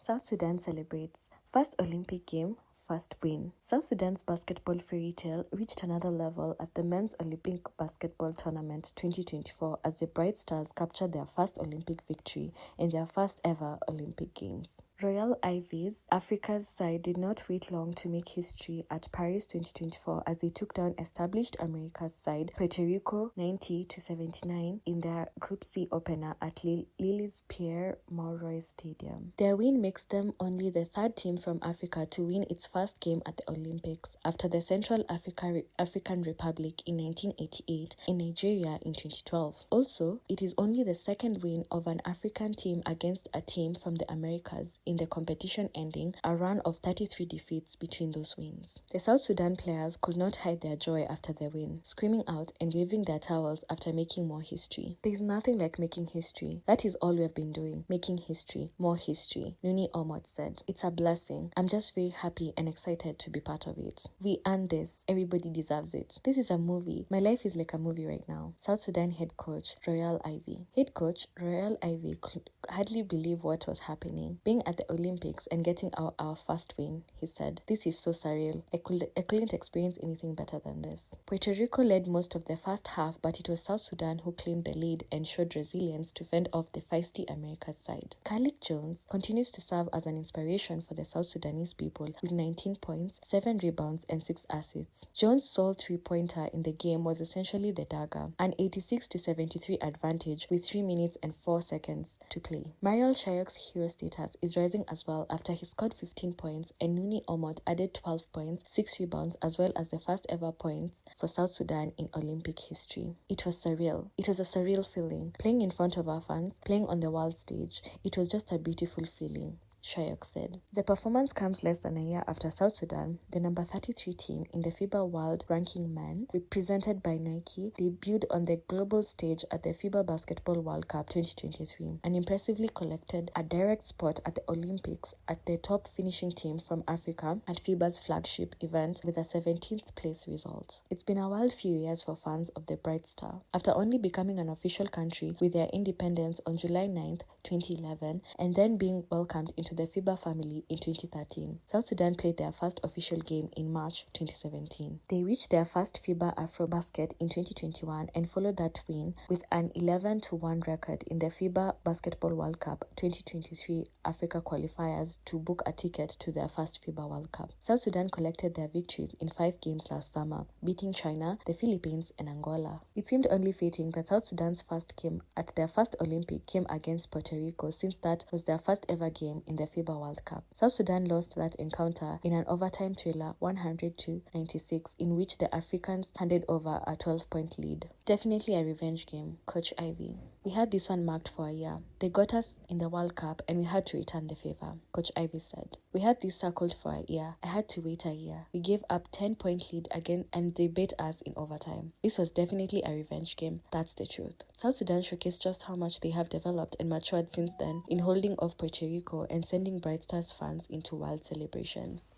South Sudan celebrates first Olympic game, first win. South Sudan's basketball fairy tale reached another level at the Men's Olympic Basketball Tournament 2024 as the Bright Stars captured their first Olympic victory in their first ever Olympic Games. Royal Ivy's Africa's side did not wait long to make history at Paris 2024 as they took down established America's side Puerto Rico 90-79 in their Group C opener at Lille's Pierre Mauroy Stadium. Their win makes them only the third team from Africa to win its first game at the Olympics after the Central African Republic in 1988 and Nigeria in 2012. Also, it is only the second win of an African team against a team from the Americas in the competition, ending a run of 33 defeats between those wins. The South Sudan players could not hide their joy after the win, screaming out and waving their towels after making more history. There is nothing like making history. That is all we have been doing, making history, more history, Nuni Omot said. It's a blessing. I'm just very happy and excited to be part of it. We earned this. Everybody deserves it. This is a movie. My life is like a movie right now. South Sudan head coach Royal Ivy. Head coach Royal Ivy could hardly believe what was happening. Being at the Olympics and getting our first win, he said. This is so surreal. I couldn't experience anything better than this. Puerto Rico led most of the first half, but it was South Sudan who claimed the lead and showed resilience to fend off the feisty America's side. Khalid Jones continues to serve as an inspiration for the South Sudanese people with 19 points, 7 rebounds, and 6 assists. Jones' sole three-pointer in the game was essentially the dagger, an 86-73 advantage with 3 minutes and 4 seconds to play. Mariel Shayok's hero status is rising as well after he scored 15 points and Nuni Omot added 12 points, 6 rebounds, as well as the first ever points for South Sudan in Olympic history. It was surreal. It was a surreal feeling. Playing in front of our fans, playing on the world stage, it was just a beautiful feeling, Shayok said. The performance comes less than a year after South Sudan, the number 33 team in the FIBA World Ranking Man, represented by Nike, debuted on the global stage at the FIBA Basketball World Cup 2023 and impressively collected a direct spot at the Olympics at the top finishing team from Africa at FIBA's flagship event with a 17th place result. It's been a wild few years for fans of the Bright Star. After only becoming an official country with their independence on July 9th, 2011, and then being welcomed into the FIBA family in 2013. South Sudan played their first official game in March 2017. They reached their first FIBA Afrobasket in 2021 and followed that win with an 11-1 record in the FIBA Basketball World Cup 2023 Africa qualifiers to book a ticket to their first FIBA World Cup. South Sudan collected their victories in 5 games last summer, beating China, the Philippines, and Angola. It seemed only fitting that South Sudan's first game at their first Olympic came against Puerto Rico, since that was their first ever game in the FIBA World Cup. South Sudan lost that encounter in an overtime thriller 100-96, in which the Africans handed over a 12-point lead. Definitely a revenge game, Coach Ivy. We had this one marked for a year. They got us in the World Cup and we had to return the favor, Coach Ivy said. We had this circled for a year. I had to wait a year. We gave up 10-point lead again and they beat us in overtime. This was definitely a revenge game. That's the truth. South Sudan showcased just how much they have developed and matured since then in holding off Puerto Rico and sending Bright Stars fans into wild celebrations.